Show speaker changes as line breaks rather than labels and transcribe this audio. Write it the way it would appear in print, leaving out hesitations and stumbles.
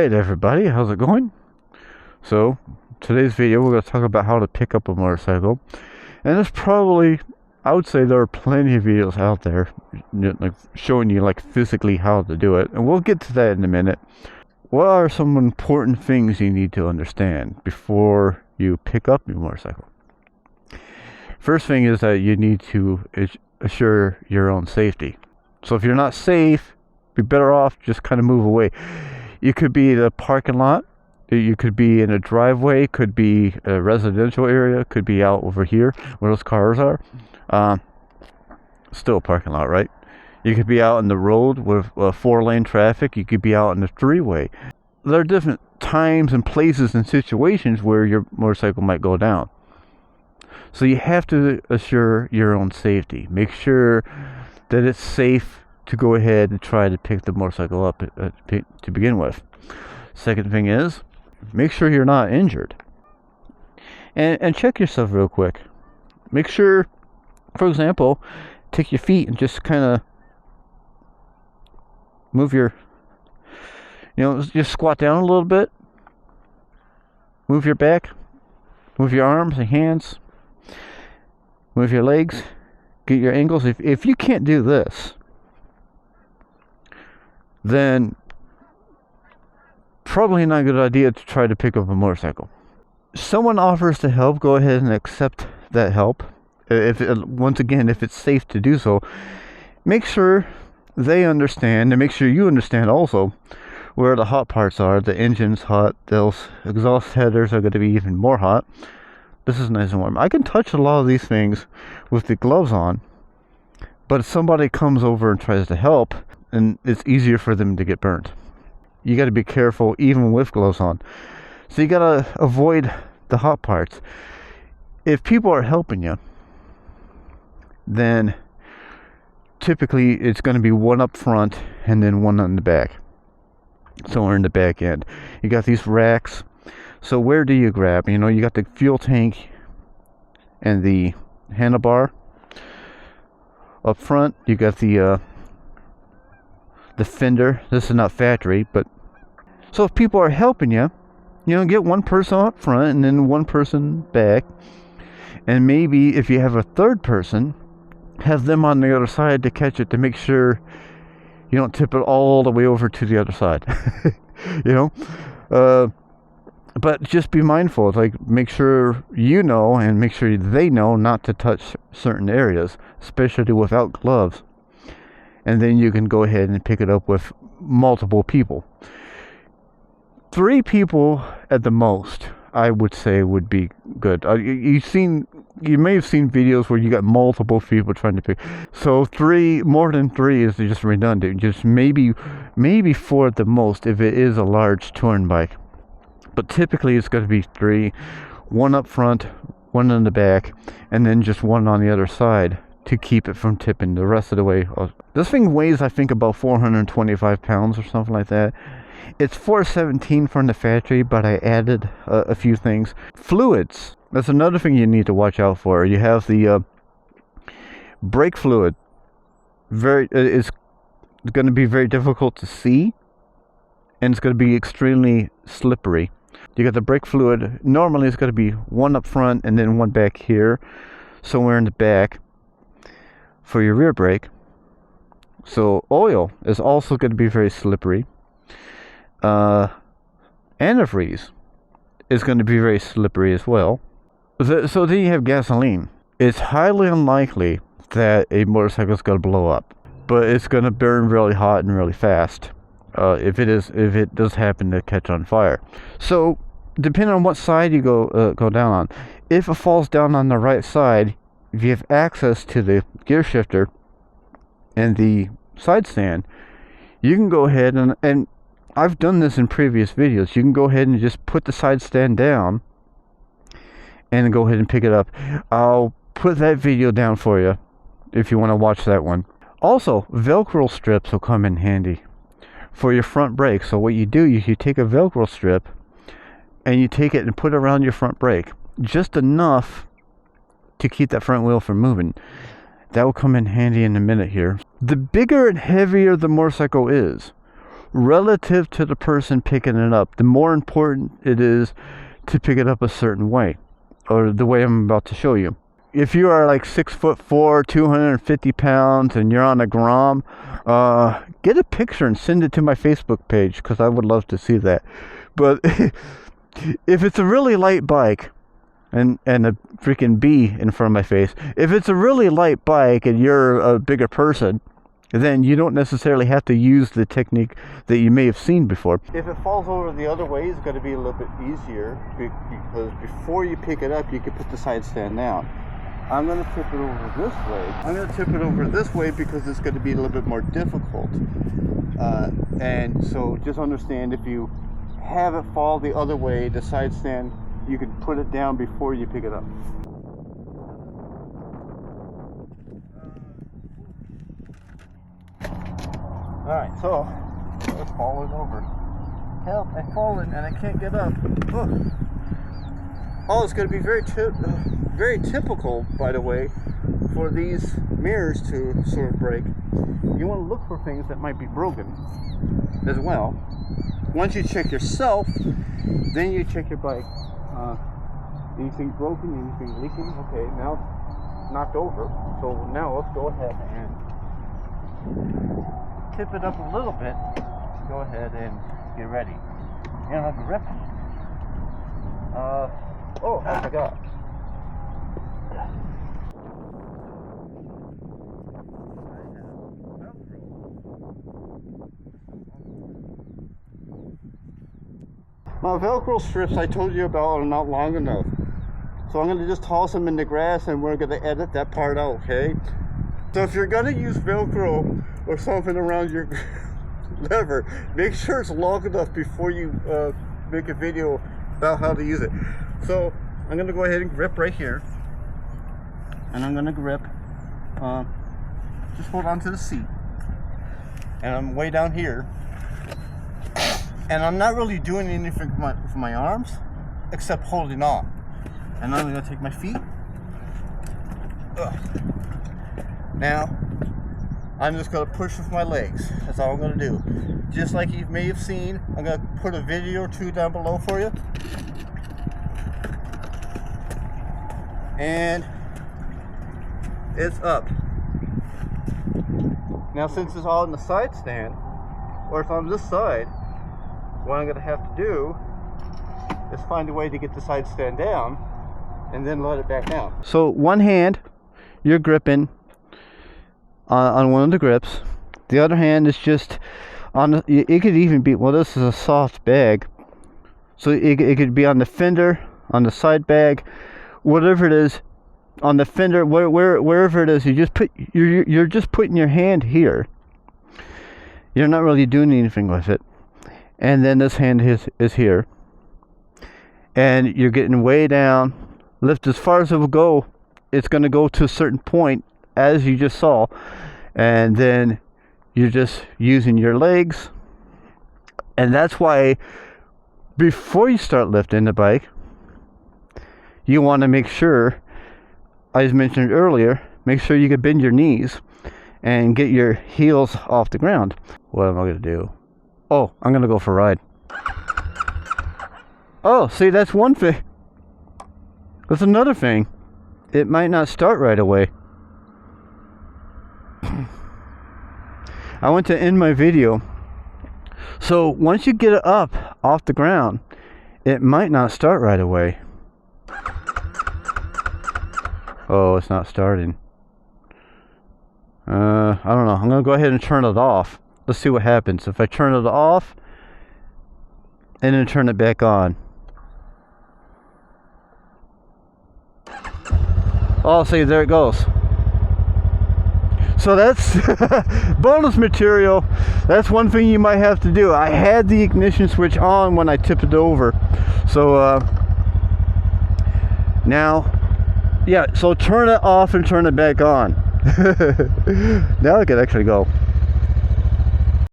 Alright everybody, how's it going? So, today's video we're going to talk about how to pick up a motorcycle. And there's probably, I would say there are plenty of videos out there like showing you like physically how to do it. And we'll get to that in a minute. What are some important things you need to understand before you pick up your motorcycle? First thing is that you need to assure your own safety. So if you're not safe, be better off just kind of move away. You could be in a parking lot, you could be in a driveway, could be a residential area, could be out over here where those cars are. Still a parking lot, right? You could be out in the road with 4-lane traffic, you could be out in the freeway. There are different times and places and situations where your motorcycle might go down. So you have to assure your own safety. Make sure that it's safe to go ahead and try to pick the motorcycle up to begin with. Second thing is, make sure you're not injured. And check yourself real quick. Make sure, for example, take your feet and just kind of move your, just squat down a little bit. Move your back. Move your arms and hands. Move your legs. Get your ankles. If you can't do this, then probably not a good idea to try to pick up a motorcycle. Someone offers to help, go ahead and accept that help. Once again, if it's safe to do so, make sure they understand, and make sure you understand also where the hot parts are. The engine's hot, those exhaust headers are going to be even more hot. This is nice and warm. I can touch a lot of these things with the gloves on, but if somebody comes over and tries to help, and it's easier for them to get burnt. You got to be careful even with gloves on. So you got to avoid the hot parts. If people are helping you, then typically it's going to be one up front and then one on the back. Somewhere in the back end. You got these racks. So where do you grab? You got the fuel tank and the handlebar. Up front, you got the fender. This is not factory, but so if people are helping you, get one person up front and then one person back, and maybe if you have a third person, have them on the other side to catch it, to make sure you don't tip it all the way over to the other side. But just be mindful. Like, make sure and make sure they know not to touch certain areas, especially without gloves. And then you can go ahead and pick it up with multiple people. 3 people at the most, I would say, would be good. You may have seen videos where you got multiple people trying to pick. So more than 3 is just redundant. Just maybe 4 at the most if it is a large touring bike. But typically it's going to be 3, one up front, one in the back, and then just one on the other side to keep it from tipping the rest of the way. This thing weighs, I think, about 425 pounds or something like that. It's 417 from the factory, but I added a few things. Fluids. That's another thing you need to watch out for. You have the brake fluid. It's going to be very difficult to see, and it's going to be extremely slippery. You got the brake fluid. Normally it's going to be one up front and then one back here, somewhere in the back for your rear brake. So oil is also going to be very slippery. Antifreeze is going to be very slippery as well. So then you have gasoline. It's highly unlikely that a motorcycle is going to blow up, but it's going to burn really hot and really fast. If it does happen to catch on fire. So depending on what side you go down on, if it falls down on the right side, if you have access to the gear shifter and the side stand, you can go ahead and I've done this in previous videos. You can go ahead and just put the side stand down and go ahead and pick it up. I'll put that video down for you if you want to watch that one. Also, Velcro strips will come in handy for your front brake. So what you do is you take a Velcro strip and you take it and put it around your front brake, just enough to keep that front wheel from moving. That will come in handy in a minute here. The bigger and heavier the motorcycle is, relative to the person picking it up. The more important it is to pick it up a certain way, or the way I'm about to show you. If you are like 6'4", 250 pounds, and you're on a Grom, get a picture and send it to my Facebook page, because I would love to see that. But if it's a really light bike, and a freaking bee in front of my face, if it's a really light bike and you're a bigger person, then you don't necessarily have to use the technique that you may have seen before. If it falls over the other way, it's going to be a little bit easier, because before you pick it up, you can put the side stand down. I'm going to tip it over this way. I'm going to tip it over this way because it's going to be a little bit more difficult. And so just understand, if you have it fall the other way, the side stand, you can put it down before you pick it up. Alright, so it's falling over. Help, I've fallen and I can't get up. Oh, it's going to be very typical, by the way, for these mirrors to sort of break. You want to look for things that might be broken as well. Once you check yourself, then you check your bike. Anything broken, anything leaking? Okay, now it's knocked over. So now let's go ahead and tip it up a little bit. Go ahead and get ready. And a grip. Oh, I forgot. My Velcro strips I told you about are not long enough. So I'm going to just toss them in the grass, and we're going to edit that part out, okay? So if you're going to use Velcro or something around your lever, make sure it's long enough before you make a video about how to use it. So I'm going to go ahead and grip right here. And I'm going to grip, just hold on to the seat. And I'm way down here. And I'm not really doing anything with my arms, except holding on. And I'm going to take my feet. Now, I'm just going to push with my legs. That's all I'm going to do. Just like you may have seen, I'm going to put a video or two down below for you. And it's up. Now, since it's all in the side stand, or it's on this side, what I'm going to have to do is find a way to get the side stand down and then let it back down. So one hand, you're gripping on one of the grips. The other hand is just on the, it could even be, well, this is a soft bag, so it could be on the fender, on the side bag, whatever it is, on the fender, wherever it is. You just put, you're just putting your hand here. You're not really doing anything with it. And then this hand is here, and you're getting way down. Lift as far as it will go. It's going to go to a certain point, as you just saw, and then you're just using your legs. And that's why before you start lifting the bike, you want to make sure, as mentioned earlier, make sure you can bend your knees and get your heels off the ground. What am I going to do? Oh, I'm going to go for a ride. Oh, see, that's one thing. That's another thing. It might not start right away. I want to end my video. So once you get it up off the ground, it might not start right away. Oh, it's not starting. I don't know. I'm going to go ahead and turn it off. Let's see what happens if I turn it off and then turn it back on. Oh, see, there it goes. So that's bonus material. That's one thing you might have to do. I had the ignition switch on when I tipped it over. So now, yeah, so turn it off and turn it back on. Now I can actually go.